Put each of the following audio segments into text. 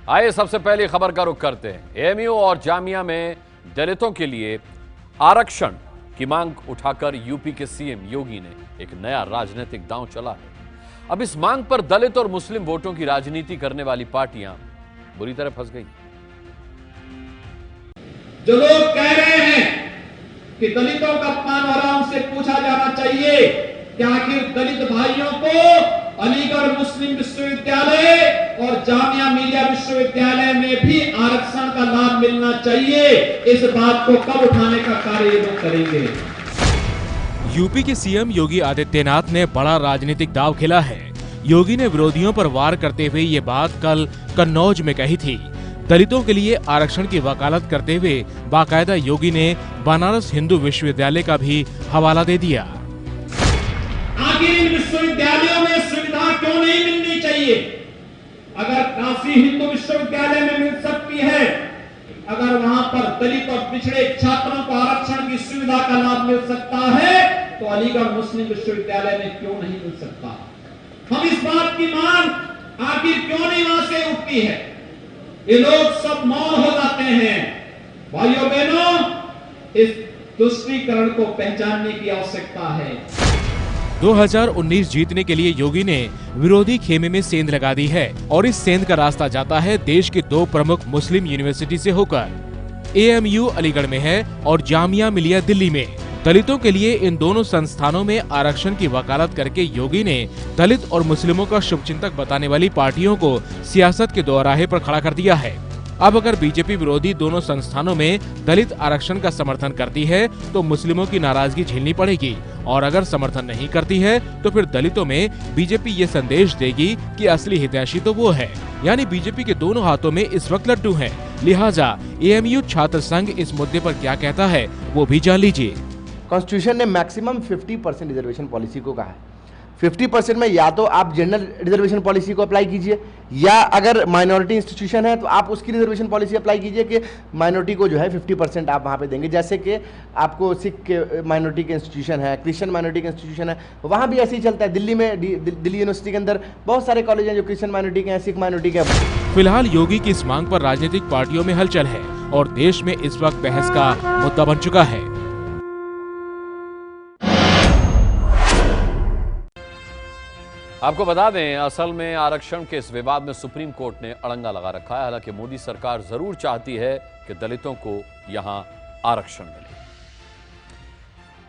आइए सबसे पहले खबर का रुख करते हैं। एएमयू और जामिया में दलितों के लिए आरक्षण की मांग उठाकर यूपी के सीएम योगी ने एक नया राजनीतिक दांव चला है। अब इस मांग पर दलित और मुस्लिम वोटों की राजनीति करने वाली पार्टियां बुरी तरह फंस गई। जो लोग कह रहे हैं कि दलितों का अपमान हो रहा, उनसे पूछा जाना चाहिए कि आखिर दलित भाइयों को अलीगढ़ मुस्लिम विश्वविद्यालय और जामिया मिलिया विश्वविद्यालय में भी आरक्षण का लाभ मिलना चाहिए। इस बात को कब उठाने का कार्य ये लोग करेंगे। यूपी के सीएम योगी आदित्यनाथ ने बड़ा राजनीतिक दांव खेला है। योगी ने विरोधियों पर वार करते हुए ये बात कल कन्नौज में कही थी। दलितों के लिए आरक्षण की वकालत करते हुए बाकायदा योगी ने बनारस हिंदू विश्वविद्यालय का भी हवाला दे दिया। आखिर इन विश्वविद्यालयों में सुविधा क्यों नहीं मिलनी चाहिए? अगर काशी हिंदू विश्वविद्यालय में मिल सकती है, अगर वहां पर दलित और पिछड़े छात्रों को आरक्षण की सुविधा का लाभ मिल सकता है, तो अलीगढ़ मुस्लिम विश्वविद्यालय में क्यों नहीं मिल सकता? हम इस बात की मांग आखिर क्यों नहीं वहां से उठती है? ये लोग सब मौन हो जाते हैं। भाइयों बहनों, इस तुष्टीकरण को पहचानने की आवश्यकता है। 2019 जीतने के लिए योगी ने विरोधी खेमे में सेंध लगा दी है और इस सेंध का रास्ता जाता है देश की दो प्रमुख मुस्लिम यूनिवर्सिटी से होकर। एएमयू अलीगढ़ में है और जामिया मिलिया दिल्ली में। दलितों के लिए इन दोनों संस्थानों में आरक्षण की वकालत करके योगी ने दलित और मुस्लिमों का शुभचिंतक बताने वाली पार्टियों को सियासत के दोराहे पर खड़ा कर दिया है। अब अगर बीजेपी विरोधी दोनों संस्थानों में दलित आरक्षण का समर्थन करती है तो मुस्लिमों की नाराजगी झेलनी पड़ेगी, और अगर समर्थन नहीं करती है तो फिर दलितों में बीजेपी ये संदेश देगी कि असली हितैषी तो वो है। यानी बीजेपी के दोनों हाथों में इस वक्त लड्डू हैं। लिहाजा एएमयू छात्र संघ इस मुद्दे पर क्या कहता है वो भी जान लीजिए। कॉन्स्टिट्यूशन ने मैक्सिमम 50% रिजर्वेशन पॉलिसी को कहा है। 50% में या तो आप जनरल रिजर्वेशन पॉलिसी को अप्लाई कीजिए, या अगर माइनॉरिटी इंस्टीट्यूशन है तो आप उसकी रिजर्वेशन पॉलिसी अप्लाई कीजिए कि माइनॉरिटी को जो है 50% आप वहाँ पे देंगे। जैसे कि आपको सिख के माइनॉरिटी के इंस्टीट्यूशन है, क्रिश्चियन माइनॉरिटी के इंस्टीट्यूशन है, वहाँ भी ऐसे ही चलता है। दिल्ली में दिल्ली यूनिवर्सिटी के अंदर बहुत सारे कॉलेज हैं जो क्रिश्चियन माइनॉरिटी के हैं, सिख माइनॉरिटी के हैं। फिलहाल योगी की इस मांग पर राजनीतिक पार्टियों में हलचल है और देश में इस वक्त बहस का मुद्दा बन चुका है। आपको बता दें, असल में आरक्षण के इस विवाद में सुप्रीम कोर्ट ने अड़ंगा लगा रखा है। हालांकि मोदी सरकार जरूर चाहती है कि दलितों को यहां आरक्षण मिले।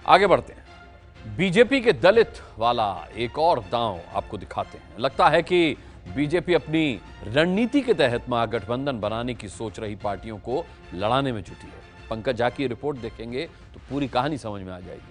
आगे बढ़ते हैं, बीजेपी के दलित वाला एक और दांव आपको दिखाते हैं। लगता है कि बीजेपी अपनी रणनीति के तहत महागठबंधन बनाने की सोच रही पार्टियों को लड़ाने में जुटी है। पंकज झा की रिपोर्ट देखेंगे तो पूरी कहानी समझ में आ जाएगी।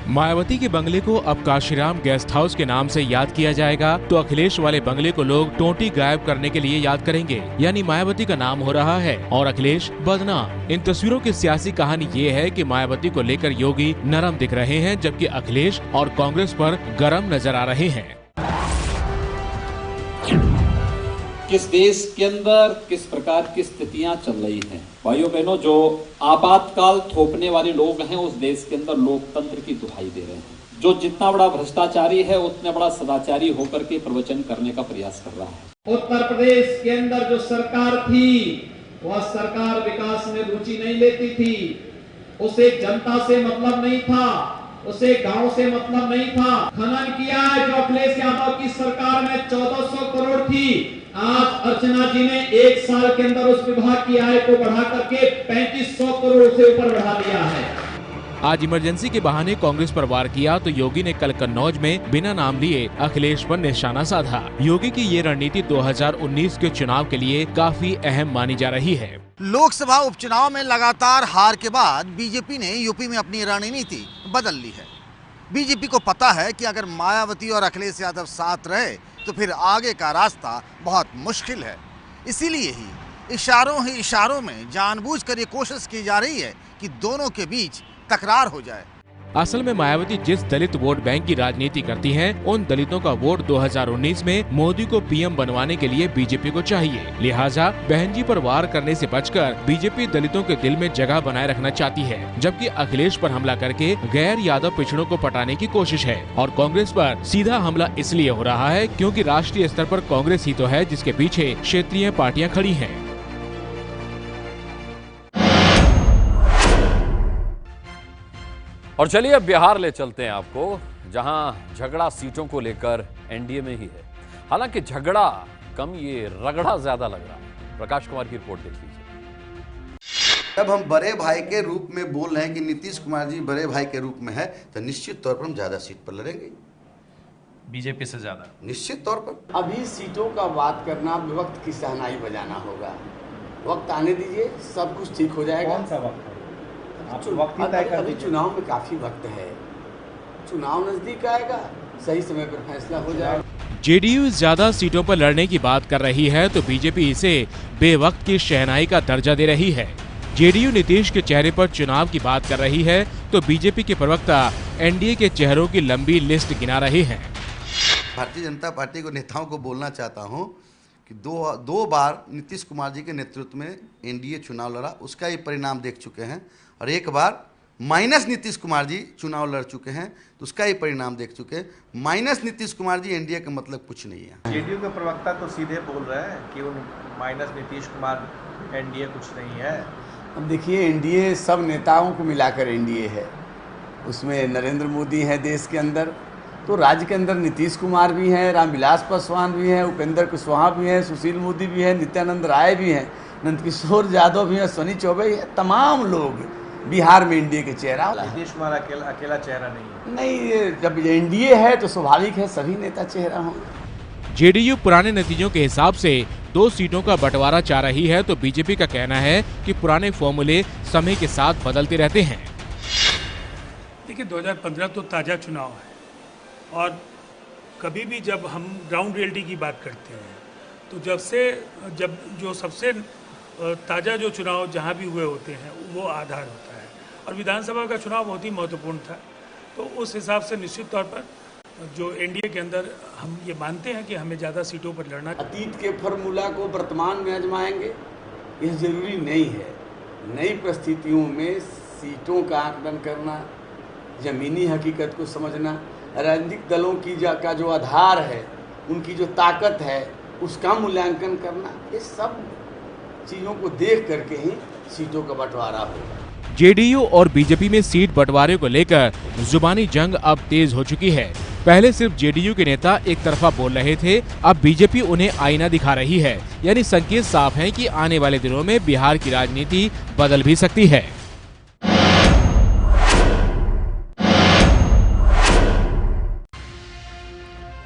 मायावती के बंगले को अब काशीराम गेस्ट हाउस के नाम से याद किया जाएगा तो अखिलेश वाले बंगले को लोग टोटी गायब करने के लिए याद करेंगे। यानी मायावती का नाम हो रहा है और अखिलेश बदनाम। इन तस्वीरों की सियासी कहानी ये है कि मायावती को लेकर योगी नरम दिख रहे हैं, जबकि अखिलेश और कांग्रेस पर गरम नजर आ रहे हैं। किस देश के अंदर किस प्रकार की स्थितियां चल रही हैं। भाइयों बहनों, जो आपातकाल थोपने वाले लोग हैं उस देश के अंदर लोकतंत्र की दुहाई दे रहे हैं। जो जितना बड़ा भ्रष्टाचारी है उतने बड़ा सदाचारी होकर के प्रवचन करने का प्रयास कर रहा है। उत्तर प्रदेश के अंदर जो सरकार थी वह सरकार विकास में रुचि नहीं लेती थी। उसे जनता से मतलब नहीं था, उसे गांव से मतलब नहीं था। खनन किया है जो अखिलेश यादव की सरकार में 1400 करोड़ थी, आज अर्चना जी ने एक साल के अंदर उस विभाग की आय को बढ़ा करके 3500 करोड़ से ऊपर बढ़ा दिया है। आज इमरजेंसी के बहाने कांग्रेस पर वार किया तो योगी ने कल कन्नौज में बिना नाम लिए अखिलेश पर निशाना साधा। योगी की ये रणनीति 2019 के चुनाव के लिए काफी अहम मानी जा रही है। लोकसभा उपचुनाव में लगातार हार के बाद बीजेपी ने यूपी में अपनी रणनीति बदल ली है। बीजेपी को पता है कि अगर मायावती और अखिलेश यादव साथ रहे तो फिर आगे का रास्ता बहुत मुश्किल है। इसीलिए ही इशारों में जानबूझकर ये कोशिश की जा रही है कि दोनों के बीच तकरार हो जाए। असल में मायावती जिस दलित वोट बैंक की राजनीति करती हैं, उन दलितों का वोट 2019 में मोदी को पीएम बनवाने के लिए बीजेपी को चाहिए। लिहाजा बहन जी पर वार करने से बचकर बीजेपी दलितों के दिल में जगह बनाए रखना चाहती है, जबकि अखिलेश पर हमला करके गैर यादव पिछड़ों को पटाने की कोशिश है। और कांग्रेस पर सीधा हमला इसलिए हो रहा है क्योंकि राष्ट्रीय स्तर पर कांग्रेस ही तो है जिसके पीछे क्षेत्रीय पार्टियां खड़ी हैं। और चलिए अब बिहार ले चलते हैं आपको, जहां झगड़ा सीटों को लेकर एनडीए में ही है। हालांकि झगड़ा कम, ये रगड़ा ज्यादा लग रहा है। प्रकाश कुमार की रिपोर्ट देख लीजिए। जब हम बड़े भाई के रूप में बोल रहे हैं कि नीतीश कुमार जी बड़े भाई के रूप में है, तो निश्चित तौर पर हम ज्यादा सीट पर लड़ेंगे, बीजेपी से ज्यादा, निश्चित तौर पर। अभी सीटों का बात करना, वक्त की सहनाई बजाना होगा। वक्त आने दीजिए, सब कुछ ठीक हो जाएगा। कौन सा वक्त है? अभी चुनाव में काफी वक्त है, चुनाव नजदीक आएगा, सही समय पर फैसला हो जाएगा। जेडीयू ज्यादा सीटों पर लड़ने की बात कर रही है तो बीजेपी इसे बेवक्त की शहनाई का दर्जा दे रही है। जेडीयू नीतीश के चेहरे पर चुनाव की बात कर रही है तो बीजेपी के प्रवक्ता एनडीए के चेहरों की लंबी लिस्ट गिना रहे हैं। भारतीय जनता पार्टी को नेताओं को बोलना चाहता हूं कि दो बार नीतीश कुमार जी के नेतृत्व में एनडीए चुनाव लड़ा, उसका ही परिणाम देख चुके हैं, और एक बार माइनस नीतीश कुमार जी चुनाव लड़ चुके हैं तो उसका ही परिणाम देख चुके हैं। माइनस नीतीश कुमार जी एनडीए का मतलब कुछ नहीं है। जेडीयू के प्रवक्ता तो सीधे बोल रहे हैं कि उन माइनस नीतीश कुमार एनडीए कुछ नहीं है। अब देखिए, एनडीए सब नेताओं को मिलाकर एनडीए है। उसमें नरेंद्र मोदी है देश के अंदर, तो राज्य के अंदर नीतीश कुमार भी हैं, रामविलास पासवान भी हैं, उपेंद्र कुशवाहा भी हैं, सुशील मोदी भी हैं, नित्यानंद राय भी हैं, नंदकिशोर यादव भी हैं, अश्विनी चौबे, तमाम लोग बिहार में एनडीए के चेहरा। नीतीश कुमार अकेला चेहरा नहीं है। नहीं, जब एनडीए है तो स्वाभाविक है सभी नेता चेहरा हों। जेडीयू पुराने नतीजों के हिसाब से 2 सीटों का बंटवारा चाह रही है तो बीजेपी का कहना है कि पुराने फॉर्मूले समय के साथ बदलते रहते हैं। देखिए, 2015 तो ताज़ा चुनाव है और कभी भी जब हम ग्राउंड रियलिटी की बात करते हैं तो जब जो सबसे ताज़ा जो चुनाव जहाँ भी हुए होते हैं वो आधार होता है, और विधानसभा का चुनाव बहुत ही महत्वपूर्ण था। तो उस हिसाब से निश्चित तौर पर जो एनडीए के अंदर हम ये मानते हैं कि हमें ज़्यादा सीटों पर लड़ना। अतीत के फॉर्मूला को वर्तमान में आजमाएंगे, यह जरूरी नहीं है। नई परिस्थितियों में सीटों का आकलन करना, ज़मीनी हकीकत को समझना, राजनीतिक दलों की का जो आधार है, उनकी जो ताकत है, उसका मूल्यांकन करना, ये सब चीज़ों को देख करके ही सीटों का बंटवारा होगा। जेडीयू और बीजेपी में सीट बंटवारे को लेकर जुबानी जंग अब तेज हो चुकी है। पहले सिर्फ जेडीयू के नेता एक तरफा बोल रहे थे, अब बीजेपी उन्हें आईना दिखा रही है। यानी संकेत साफ है कि आने वाले दिनों में बिहार की राजनीति बदल भी सकती है।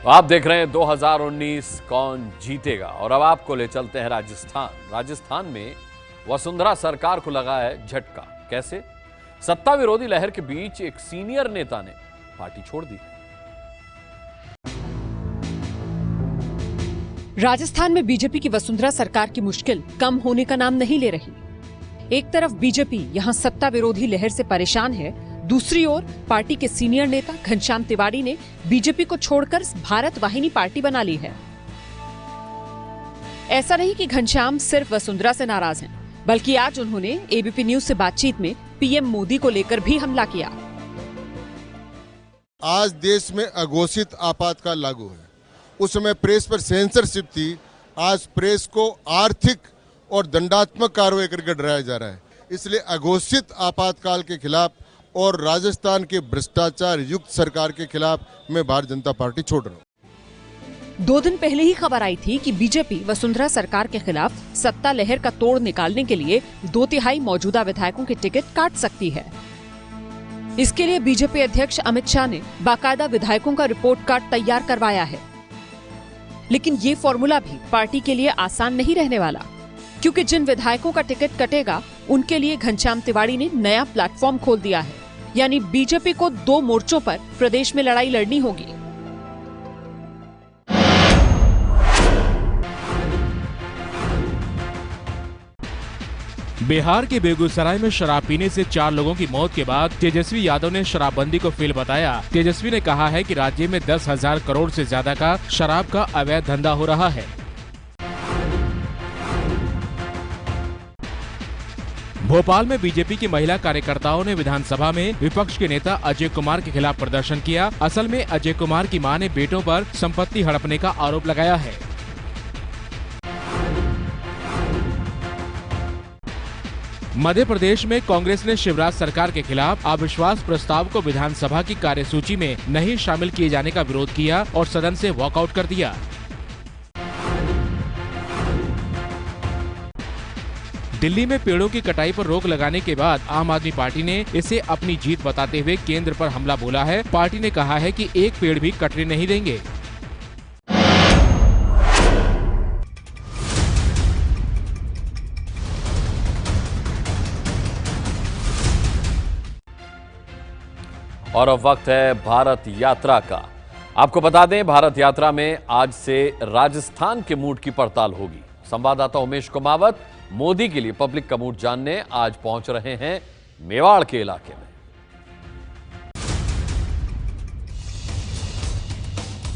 आप देख रहे हैं 2019 कौन जीतेगा, और अब आपको ले चलते हैं राजस्थान में वसुंधरा सरकार को लगा है झटका। कैसे? सत्ता विरोधी लहर के बीच एक सीनियर नेता ने पार्टी छोड़ दी। राजस्थान में बीजेपी की वसुंधरा सरकार की मुश्किल कम होने का नाम नहीं ले रही। एक तरफ बीजेपी यहां सत्ता विरोधी लहर से परेशान है, दूसरी ओर पार्टी के सीनियर नेता घनश्याम तिवारी ने बीजेपी को छोड़कर भारत वाहिनी पार्टी बना ली है। ऐसा नहीं कि घनश्याम सिर्फ वसुंधरा से नाराज हैं, बल्कि आज उन्होंने एबीपी न्यूज से बातचीत में पीएम मोदी को लेकर भी हमला किया। आज देश में अघोषित आपातकाल लागू है, उस समय प्रेस पर सेंसरशिप थी, आज प्रेस को आर्थिक और दंडात्मक कार्रवाई करके डराया जा रहा है। इसलिए अघोषित आपातकाल के खिलाफ और राजस्थान के भ्रष्टाचार युक्त सरकार के खिलाफ मैं भारतीय जनता पार्टी छोड़ रहा हूँ। 2 दिन पहले ही खबर आई थी कि बीजेपी वसुंधरा सरकार के खिलाफ सत्ता लहर का तोड़ निकालने के लिए 2/3 मौजूदा विधायकों के टिकट काट सकती है। इसके लिए बीजेपी अध्यक्ष अमित शाह ने बाकायदा विधायकों का रिपोर्ट कार्ड तैयार करवाया है। लेकिन ये फॉर्मूला भी पार्टी के लिए आसान नहीं रहने वाला, क्योंकि जिन विधायकों का टिकट कटेगा उनके लिए घनश्याम तिवारी ने नया प्लेटफॉर्म खोल दिया है। यानी बीजेपी को 2 मोर्चों पर प्रदेश में लड़ाई लड़नी होगी। बिहार के बेगूसराय में शराब पीने से 4 लोगों की मौत के बाद तेजस्वी यादव ने शराबबंदी को फेल बताया। तेजस्वी ने कहा है कि राज्य में 10,000 करोड़ से ज्यादा का शराब का अवैध धंधा हो रहा है। भोपाल में बीजेपी की महिला कार्यकर्ताओं ने विधानसभा में विपक्ष के नेता अजय कुमार के खिलाफ प्रदर्शन किया। असल में अजय कुमार की मां ने बेटों पर संपत्ति हड़पने का आरोप लगाया है। मध्य प्रदेश में कांग्रेस ने शिवराज सरकार के खिलाफ अविश्वास प्रस्ताव को विधानसभा की कार्यसूची में नहीं शामिल किए जाने का विरोध किया और सदन से वॉकआउट कर दिया। दिल्ली में पेड़ों की कटाई पर रोक लगाने के बाद आम आदमी पार्टी ने इसे अपनी जीत बताते हुए केंद्र पर हमला बोला है। पार्टी ने कहा है कि एक पेड़ भी कटने नहीं देंगे। और अब वक्त है भारत यात्रा का। आपको बता दें, भारत यात्रा में आज से राजस्थान के मूड की पड़ताल होगी। संवाददाता उमेश कुमावत मोदी के लिए पब्लिक का मूड जानने आज पहुंच रहे हैं मेवाड़ के इलाके में।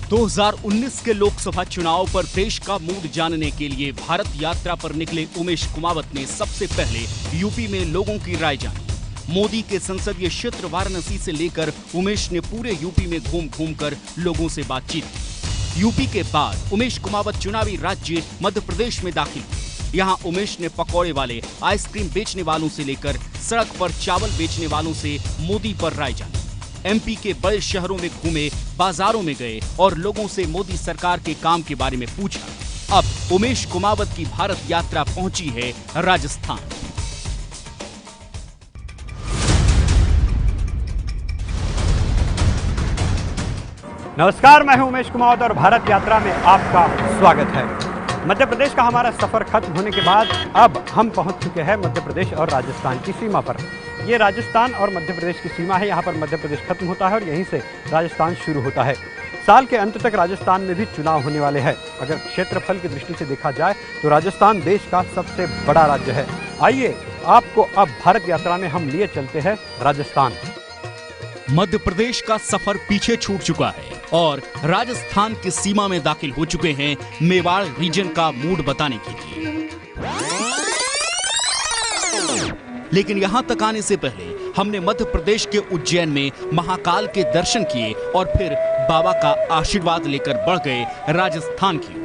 2019 के लोकसभा चुनाव पर देश का मूड जानने के लिए भारत यात्रा पर निकले उमेश कुमावत ने सबसे पहले यूपी में लोगों की राय जानी। मोदी के संसदीय क्षेत्र वाराणसी से लेकर उमेश ने पूरे यूपी में घूम घूम कर लोगों से बातचीत की। यूपी के बाद उमेश कुमावत चुनावी राज्य मध्य प्रदेश में दाखिल हुए। यहाँ उमेश ने पकौड़े वाले, आइसक्रीम बेचने वालों से लेकर सड़क पर चावल बेचने वालों से मोदी पर राय जानी। एमपी के बड़े शहरों में घूमे, बाजारों में गए और लोगों से मोदी सरकार के काम के बारे में पूछा। अब उमेश कुमावत की भारत यात्रा पहुंची है राजस्थान। नमस्कार, मैं हूं उमेश कुमावत और भारत यात्रा में आपका स्वागत है। मध्य प्रदेश का हमारा सफर खत्म होने के बाद अब हम पहुंच चुके हैं मध्य प्रदेश और राजस्थान की सीमा पर। ये राजस्थान और मध्य प्रदेश की सीमा है। यहाँ पर मध्य प्रदेश खत्म होता है और यहीं से राजस्थान शुरू होता है। साल के अंत तक राजस्थान में भी चुनाव होने वाले हैं। अगर क्षेत्रफल की दृष्टि से देखा जाए तो राजस्थान देश का सबसे बड़ा राज्य है। आइए आपको अब भारत यात्रा में हम लिए चलते हैं राजस्थान। मध्य प्रदेश का सफर पीछे छूट चुका है और राजस्थान की सीमा में दाखिल हो चुके हैं मेवाड़ रीजन का मूड बताने के लिए। लेकिन यहां तक आने से पहले हमने मध्य प्रदेश के उज्जैन में महाकाल के दर्शन किए और फिर बाबा का आशीर्वाद लेकर बढ़ गए राजस्थान की ओर।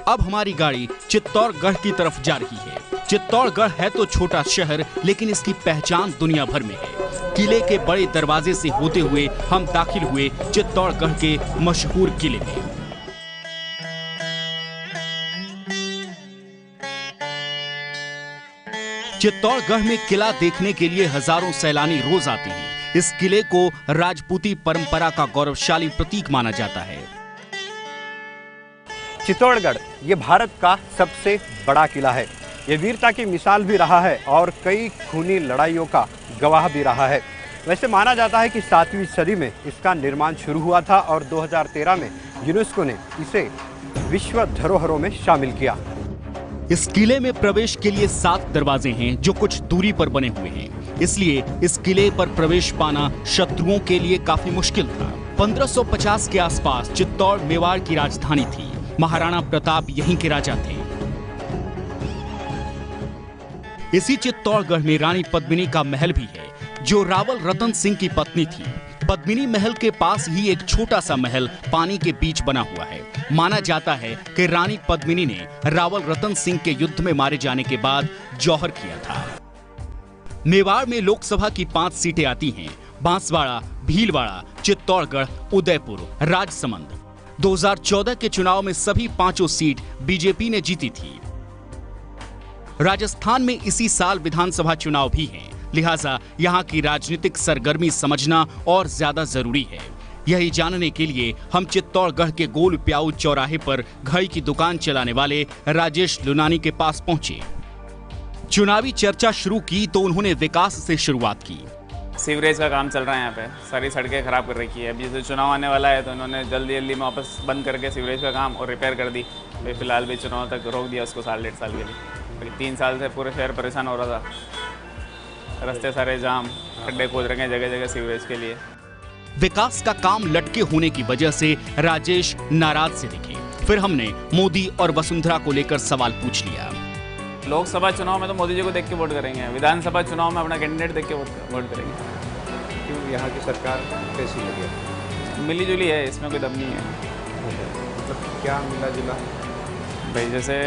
अब हमारी गाड़ी चित्तौड़गढ़ की तरफ जा रही है। चित्तौड़गढ़ है तो छोटा शहर, लेकिन इसकी पहचान दुनिया भर में है। किले के बड़े दरवाजे से होते हुए हम दाखिल हुए चित्तौड़गढ़ के मशहूर किले में। चित्तौड़गढ़ में किला देखने के लिए हजारों सैलानी रोज आते हैं। इस किले को राजपूती परंपरा का गौरवशाली प्रतीक माना जाता है। चित्तौड़गढ़ ये भारत का सबसे बड़ा किला है। ये वीरता की मिसाल भी रहा है और कई खूनी लड़ाइयों का गवाह भी रहा है। वैसे माना जाता है कि 7वीं सदी में इसका निर्माण शुरू हुआ था और 2013 में यूनेस्को ने इसे विश्व धरोहरों में शामिल किया। इस किले में प्रवेश के लिए 7 दरवाजे हैं जो कुछ दूरी पर बने हुए हैं। इसलिए इस किले पर प्रवेश पाना शत्रुओं के लिए काफी मुश्किल था। 1550 के आसपास चित्तौड़ मेवाड़ की राजधानी थी। महाराणा प्रताप यहीं के राजा थे। इसी चित्तौड़गढ़ में रानी पद्मिनी का महल भी है, जो रावल रतन सिंह की पत्नी थी। पद्मिनी महल के पास ही एक छोटा सा महल पानी के बीच बना हुआ है। माना जाता है कि रानी पद्मिनी ने रावल रतन सिंह के युद्ध में मारे जाने के बाद जौहर किया था। मेवाड़ में लोकसभा की 5 सीटें आती हैं: बांसवाड़ा, भीलवाड़ा, चित्तौड़गढ़, उदयपुर, राजसमंद। 2014 के चुनाव में सभी 5 सीट बीजेपी ने जीती थी। राजस्थान में इसी साल विधानसभा चुनाव भी हैं, लिहाजा यहाँ की राजनीतिक सरगर्मी समझना और ज्यादा जरूरी है। यही जानने के लिए हम चित्तौड़गढ़ के गोल प्याऊ चौराहे पर घड़ी की दुकान चलाने वाले राजेश लुनानी के पास पहुंचे। चुनावी चर्चा शुरू की तो उन्होंने विकास से शुरुआत की। सीवरेज का काम चल रहा है यहाँ पे, सारी सड़कें ख़राब कर रखी है। अभी जैसे चुनाव आने वाला है तो इन्होंने जल्दी में वापस बंद करके सीवरेज का काम और रिपेयर कर दी। भाई फिलहाल भी चुनाव तक रोक दिया उसको 1.5 साल के लिए। 3 साल से पूरे शहर परेशान हो रहा था, रास्ते सारे जाम, खड्डे खोद रखे हैं जगह जगह सीवरेज के लिए। विकास का काम लटके होने की वजह से राजेश नाराज से दिखे। फिर हमने मोदी और वसुंधरा को लेकर सवाल पूछ लिया। लोकसभा चुनाव में तो मोदी जी को देख के वोट करेंगे, विधानसभा चुनाव में अपना कैंडिडेट देख के वोट करेंगे। क्यों यहाँ की सरकार कैसी लगी? मिली जुली है, इसमें कोई दम नहीं है। मतलब क्या मिला जुला? भाई जैसे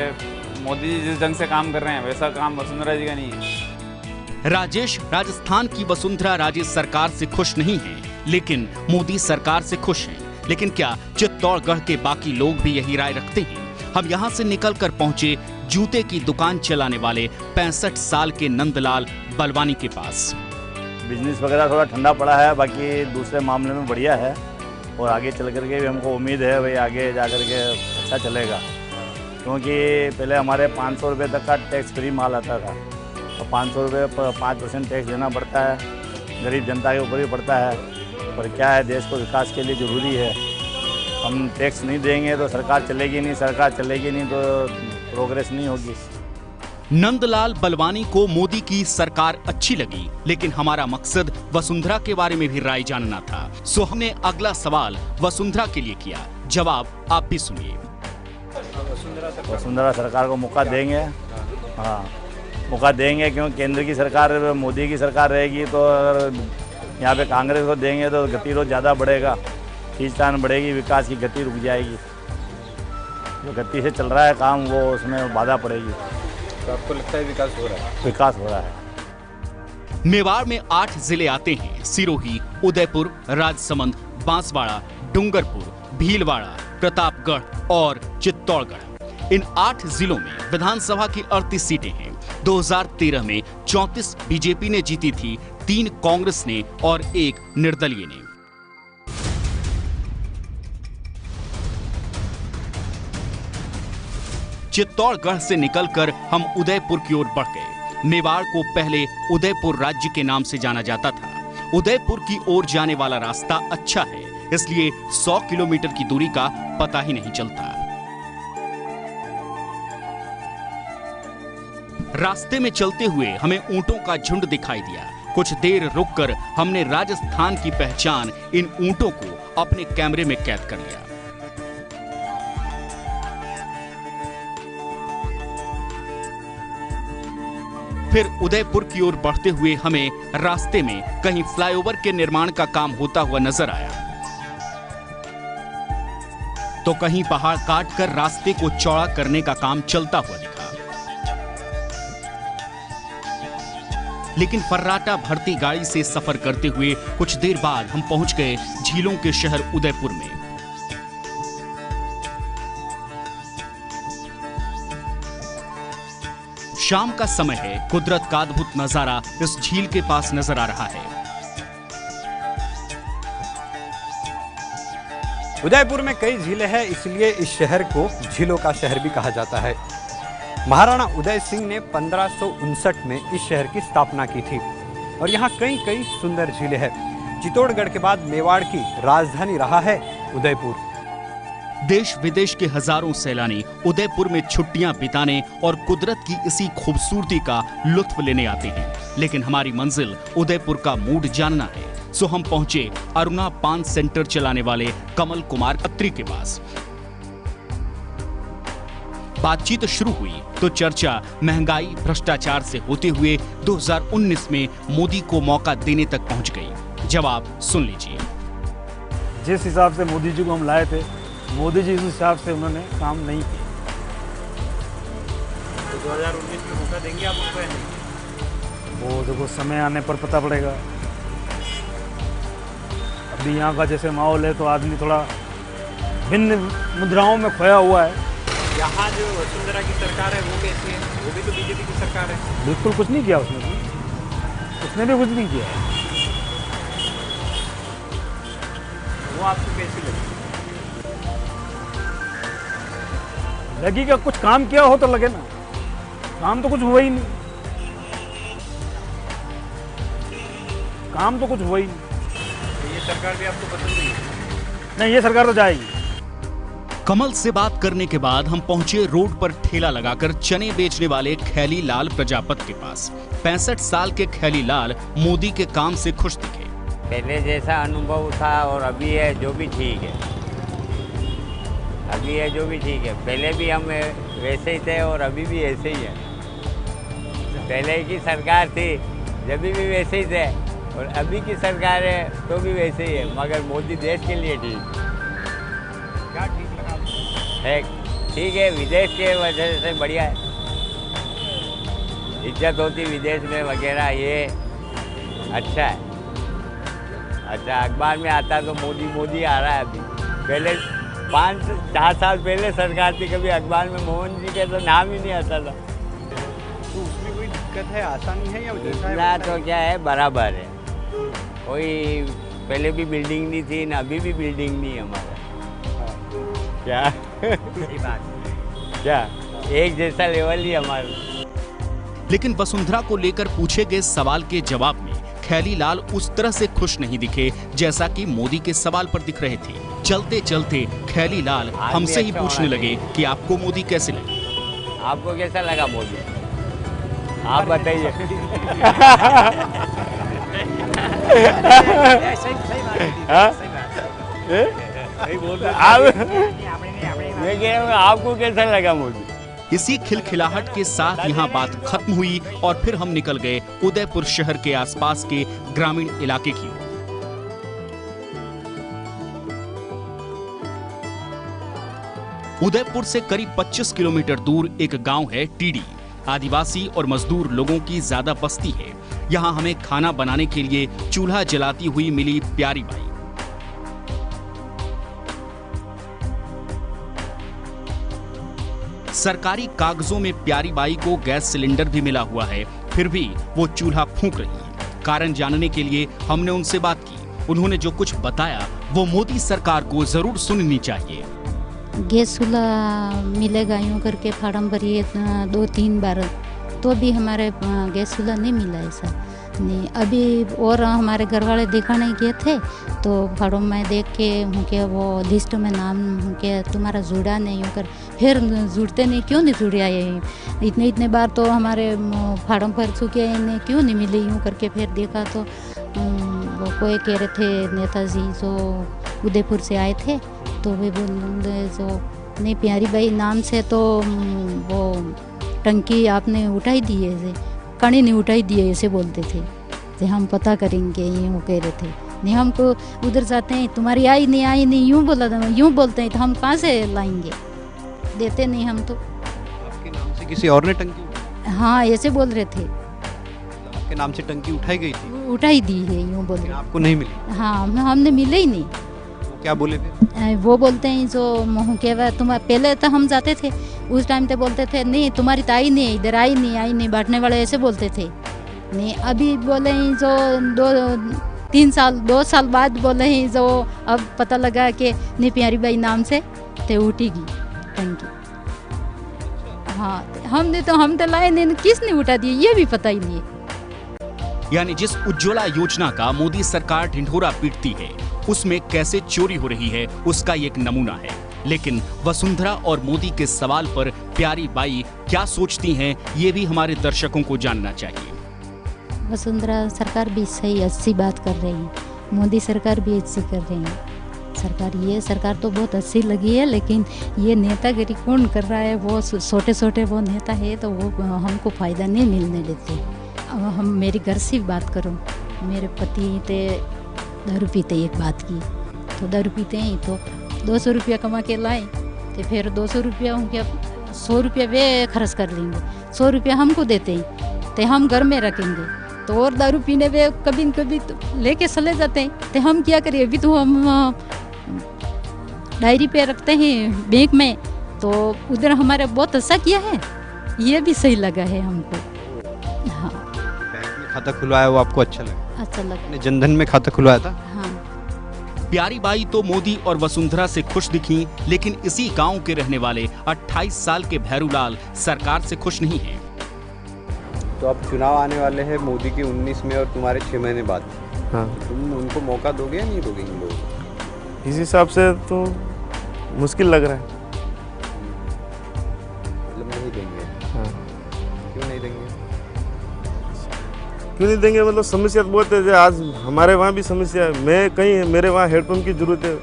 मोदी जी जिस ढंग से काम कर रहे हैं वैसा काम वसुंधरा जी का नहीं है। राजेश राजस्थान की वसुंधरा राजे सरकार से खुश नहीं है, लेकिन मोदी सरकार से खुश हैं। लेकिन क्या चित्तौड़गढ़ के बाकी लोग भी यही राय रखते हैं? हम यहाँ से निकलकर पहुंचे जूते की दुकान चलाने वाले 65 साल के नंदलाल बलवानी के पास। बिजनेस वगैरह थोड़ा ठंडा पड़ा है, बाकी दूसरे मामले में बढ़िया है और आगे चल करके भी हमको उम्मीद है भाई आगे जा कर के अच्छा चलेगा, क्योंकि पहले हमारे 500 रुपये तक का टैक्स फ्री माल आता था और 500 रुपये पर 5% टैक्स देना पड़ता है, गरीब जनता के ऊपर भी पड़ता है। पर क्या है, देश को विकास के लिए ज़रूरी है, हम टैक्स नहीं देंगे तो सरकार चलेगी नहीं, सरकार चलेगी नहीं तो प्रोग्रेस नहीं होगी। नंदलाल बलवानी को मोदी की सरकार अच्छी लगी, लेकिन हमारा मकसद वसुंधरा के बारे में भी राय जानना था। सो हमने अगला सवाल वसुंधरा के लिए किया, जवाब आप भी सुनिए। वसुंधरा सरकार को मौका देंगे, हाँ मौका देंगे, क्योंकि केंद्र की सरकार मोदी की सरकार रहेगी तो अगर यहाँ पे कांग्रेस को देंगे तो गतिरोध ज़्यादा बढ़ेगा, खींचतान बढ़ेगी, विकास की गति रुक जाएगी। जो गति से चल रहा है काम वो उसमें बाधा पड़ेगी। तो आपको लगता है विकास हो रहा है? विकास हो रहा है। मेवाड़ में 8 जिले आते हैं, सिरोही, उदयपुर, राजसमंद, बांसवाड़ा, डूंगरपुर, भीलवाड़ा, प्रतापगढ़ और चित्तौड़गढ़। इन 8 जिलों में विधानसभा की 38 सीटें हैं। 2013 में 34 बीजेपी ने जीती थी, 3 कांग्रेस ने और 1 निर्दलीय ने। चित्तौड़गढ़ से निकलकर हम उदयपुर की ओर बढ़ गए। मेवाड़ को पहले उदयपुर राज्य के नाम से जाना जाता था। उदयपुर की ओर जाने वाला रास्ता अच्छा है, इसलिए 100 किलोमीटर की दूरी का पता ही नहीं चलता। रास्ते में चलते हुए हमें ऊंटों का झुंड दिखाई दिया। कुछ देर रुककर हमने राजस्थान की पहचान इन ऊंटों को अपने कैमरे में कैद कर लिया। फिर उदयपुर की ओर बढ़ते हुए हमें रास्ते में कहीं फ्लाईओवर के निर्माण का काम होता हुआ नजर आया, तो कहीं पहाड़ काटकर रास्ते को चौड़ा करने का काम चलता हुआ दिखा। लेकिन फर्राटा भरती गाड़ी से सफर करते हुए कुछ देर बाद हम पहुंच गए झीलों के शहर उदयपुर में। शाम का समय है, कुदरत का अद्भुत नजारा इस झील के पास नजर आ रहा है। उदयपुर में कई झीलें हैं, इसलिए इस शहर को झीलों का शहर भी कहा जाता है। महाराणा उदय सिंह ने 1559 में इस शहर की स्थापना की थी और यहाँ कई सुंदर झीलें हैं। चित्तौड़गढ़ के बाद मेवाड़ की राजधानी रहा है उदयपुर। देश विदेश के हजारों सैलानी उदयपुर में छुट्टियां बिताने और कुदरत की इसी खूबसूरती का लुत्फ लेने आते हैं, लेकिन हमारी मंजिल उदयपुर का मूड जानना है। सो हम पहुंचे अरुणा पान सेंटर चलाने वाले कमल कुमार खत्री के पास। बातचीत शुरू हुई तो चर्चा महंगाई भ्रष्टाचार से होते हुए 2019 में मोदी को मौका देने तक पहुंच गई। जवाब सुन लीजिए। जिस हिसाब से मोदी जी को हम लाए थे, मोदी जी इस हिसाब से उन्होंने काम नहीं किया। तो 2019 में मौका देंगे आप उनको या नहीं? वो देखो समय आने पर पता पड़ेगा। अभी यहाँ का जैसे माहौल है तो आदमी थोड़ा भिन्न मुद्राओं में खोया हुआ है। यहाँ जो वसुंधरा की सरकार है वो कैसी है? वो भी तो बीजेपी की सरकार है। बिल्कुल कुछ नहीं किया उसने भी कुछ नहीं किया। वो आपको कैसी लगी? लगेगा कुछ काम किया हो तो लगे ना, काम तो कुछ हुआ ही नहीं। काम तो कुछ हुआ ही नहीं। ये सरकार भी आपको पसंद नहीं है? नहीं, ये सरकार तो जाएगी। कमल से बात करने के बाद हम पहुंचे रोड पर ठेला लगाकर चने बेचने वाले खैली लाल प्रजापत के पास। 65 साल के खैली लाल मोदी के काम से खुश दिखे। पहले जैसा अनुभव था और अभी है जो भी ठीक है, अभी है जो भी ठीक है। पहले भी हम वैसे ही थे और अभी भी ऐसे ही है। पहले की सरकार थी जब भी वैसे ही थे और अभी की सरकार है तो भी वैसे ही है, मगर मोदी देश के लिए ठीक क्या ठीक लगा? है। ठीक है, विदेश के वजह से बढ़िया है, इज्जत होती विदेश में वगैरह, ये अच्छा है। अच्छा, अखबार में आता तो मोदी मोदी आ रहा है अभी। पहले 5-4 साल पहले सरकार थी, कभी अखबार में मोहन जी के तो नाम ही नहीं आता था। तो उसमें कोई दिक्कत है, आसानी है या जैसा है इतना तो क्या है, बराबर है। कोई पहले भी बिल्डिंग नहीं थी ना अभी भी बिल्डिंग नहीं है हमारा। क्या सही बात, क्या एक जैसा लेवल ही हमारा। लेकिन वसुंधरा को लेकर पूछे गए सवाल के जवाब में खैली लाल उस तरह से खुश नहीं दिखे जैसा कि मोदी के सवाल पर दिख रहे थे। चलते चलते खैली लाल हमसे ही पूछने लगे कि आपको मोदी कैसे लगे। आपको कैसा लगा मोदी, आप बताइए। मैं कह रहा हूँ आपको कैसा लगा मोदी। इसी खिलखिलाहट के साथ यहाँ बात खत्म हुई और फिर हम निकल गए उदयपुर शहर के आसपास के ग्रामीण इलाके की ओर। उदयपुर से करीब 25 किलोमीटर दूर एक गांव है टीडी। आदिवासी और मजदूर लोगों की ज्यादा बस्ती है। यहाँ हमें खाना बनाने के लिए चूल्हा जलाती हुई मिली प्यारी बाई। सरकारी कागजों में प्यारी बाई को गैस सिलेंडर भी मिला हुआ है, फिर भी वो चूल्हा फूंक रही है। कारण जानने के लिए हमने उनसे बात की। उन्होंने जो कुछ बताया वो मोदी सरकार को जरूर सुननी चाहिए। गैस चूल्हा मिलेगा यूँ करके फार्म भरिए 2-3 बार, तो भी हमारे गैस चूल्हा नहीं मिला ऐसा नहीं। अभी और हमारे घर वाले दिखाने गए थे तो फार्म में देख के उनके वो लिस्ट में नाम उनके तुम्हारा जुड़ा नहीं होकर, फिर जुड़ते नहीं, क्यों नहीं जुड़े आए इतने बार, तो हमारे फार्म भर चुके हैं, क्यों नहीं मिले यूँ करके। फिर देखा तो वो कोई कह रहे थे नेताजी जो उदयपुर से आए थे, तो वे बोले जो नहीं प्यारी बाई नाम से तो वो टंकी आपने उठाई दी है, कड़ी नहीं उठाई दी है, ऐसे बोलते थे। तो हम पता करेंगे, ये वो कह रहे थे। नहीं हमको उधर जाते हैं, तुम्हारी आई नहीं यूँ बोला था, यूँ बोलते हैं तो हम कहाँ से लाएंगे, देते नहीं हम तो। आपके नाम से किसी और ने टंकी? हाँ ऐसे बोल रहे थे। आपके नाम से टंकी उठाई गई थी? उठाई दी है यूँ बोल रहे। आपको नहीं मिली? हाँ हमने मिले ही नहीं। क्या बोले फिर? वो बोलते हैं जो मोह के तुम पहले तो हम जाते थे उस टाइम पे बोलते थे नहीं तुम्हारी तो आई नहीं, इधर आई नहीं बांटने वाले ऐसे बोलते थे। नहीं अभी बोले हैं जो 2 साल बाद बोले हैं जो अब पता लगा कि नहीं प्यारी बाई नाम से तो उठेगी टंकी। हाँ हम तो लाए नहीं, किसने उठा दिए ये भी पता ही नहीं है। यानी जिस उज्ज्वला योजना का मोदी सरकार ढिंढोरा पीटती है उसमें कैसे चोरी हो रही है उसका एक नमूना है। लेकिन वसुंधरा और मोदी के सवाल पर प्यारी बाई क्या सोचती हैं ये भी हमारे दर्शकों को जानना चाहिए। वसुंधरा सरकार भी सही अच्छी बात कर रही है, मोदी सरकार भी अच्छी कर रही है। सरकार तो बहुत अच्छी लगी है, लेकिन ये नेतागिरी कौन कर रहा है, वो छोटे वो नेता है तो वो हमको फ़ायदा नहीं मिलने देते। अब हम मेरे घर से बात करूँ, मेरे पति थे दारू पीते, एक बात की तो दारू पीते हैं तो 200 रुपया कमा के लाए तो फिर 200 रुपया उनके 100 रुपया वे खर्च कर लेंगे, 100 रुपया हमको देते हैं तो हम घर में रखेंगे, तो और दारू पीने वे कभी न कभी तो लेके चले जाते हैं। तो हम क्या करें, अभी तो हम डायरी पे रखते हैं बैंक में, तो उधर हमारा बहुत अच्छा किया है, ये भी सही लगा है हमको। हाँ खाता खुलवाया वो आपको अच्छा लगा? अच्छा लगा। जनधन में खाता खुलवाया था? हाँ। प्यारी बाई तो मोदी और वसुंधरा से खुश दिखी, लेकिन इसी गांव के रहने वाले 28 साल के भैरूलाल सरकार से खुश नहीं हैं। तो अब चुनाव आने वाले हैं मोदी के 19 में और तुम्हारे 6 महीने बाद, हाँ। तुम उनको मौका दोगे या नहीं दोगे इन लोगों को? इस हिसाब से तो मुश्किल लग रहा है। मतलब नहीं देंगे? हाँ। क्यों नहीं देंगे? क्यों नहीं देंगे मतलब समस्या बहुत है। आज हमारे वहाँ भी समस्या है। मैं कहीं मेरे वहाँ हेडपम्प की ज़रूरत है,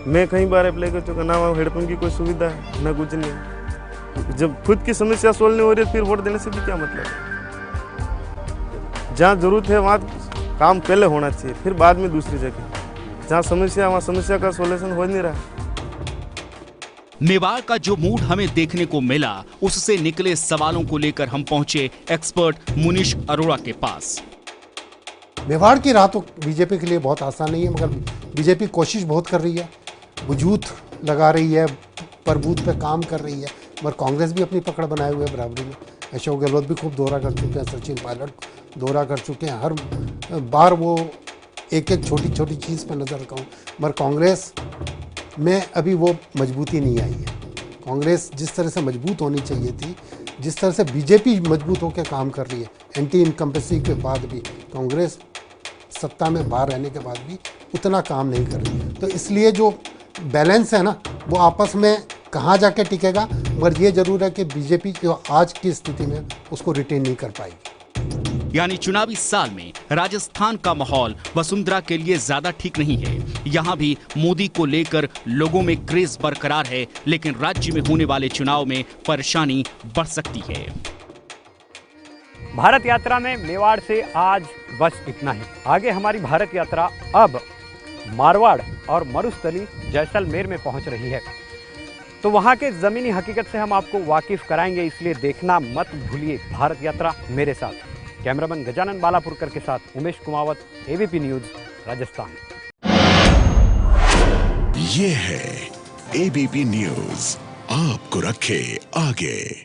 मैं कई बार अप्लाई कर चुका, ना वहाँ हेडपम्प की कोई सुविधा है ना कुछ नहीं। जब खुद की समस्या सोल्व नहीं हो रही है फिर वोट देने से भी क्या मतलब है। जहाँ जरूरत है वहाँ काम पहले होना चाहिए, फिर बाद में दूसरी जगह। जहाँ समस्या वहाँ समस्या का सोल्यूशन हो नहीं रहा। मेवाड़ का जो मूड हमें देखने को मिला, उससे निकले सवालों को लेकर हम पहुंचे एक्सपर्ट मुनीश अरोड़ा के पास। मेवाड़ की राह तो बीजेपी के लिए बहुत आसान नहीं है, मगर बीजेपी कोशिश बहुत कर रही है, वजूद लगा रही है, पर बूथ पे काम कर रही है, मगर कांग्रेस भी अपनी पकड़ बनाए हुए है बराबरी में। अशोक गहलोत भी खूब दौरा कर चुके हैं, सचिन पायलट दौरा कर चुके हैं, हर बार वो एक एक छोटी छोटी चीज़ पर नज़र रखा हूँ, मगर कांग्रेस में अभी वो मजबूती नहीं आई है। कांग्रेस जिस तरह से मजबूत होनी चाहिए थी, जिस तरह से बीजेपी मजबूत होकर काम कर रही है, एंटी इनकम्पेंसी के बाद भी कांग्रेस सत्ता में बाहर रहने के बाद भी उतना काम नहीं कर रही। तो इसलिए जो बैलेंस है ना, वो आपस में कहाँ जाके टिकेगा, मगर ये जरूर है कि बीजेपी जो आज की स्थिति में उसको रिटेन नहीं कर पाएगी। यानी चुनावी साल में राजस्थान का माहौल वसुंधरा के लिए ज्यादा ठीक नहीं है। यहाँ भी मोदी को लेकर लोगों में क्रेज बरकरार है, लेकिन राज्य में होने वाले चुनाव में परेशानी बढ़ सकती है। भारत यात्रा में मेवाड़ से आज बस इतना ही। आगे हमारी भारत यात्रा अब मारवाड़ और मरुस्थली जैसलमेर में पहुंच रही है, तो वहां के जमीनी हकीकत से हम आपको वाकिफ कराएंगे, इसलिए देखना मत भूलिए भारत यात्रा मेरे साथ। कैमरामैन गजानन बालापुरकर के साथ उमेश कुमावत, एबीपी न्यूज, राजस्थान। ये है एबीपी न्यूज, आपको रखे आगे।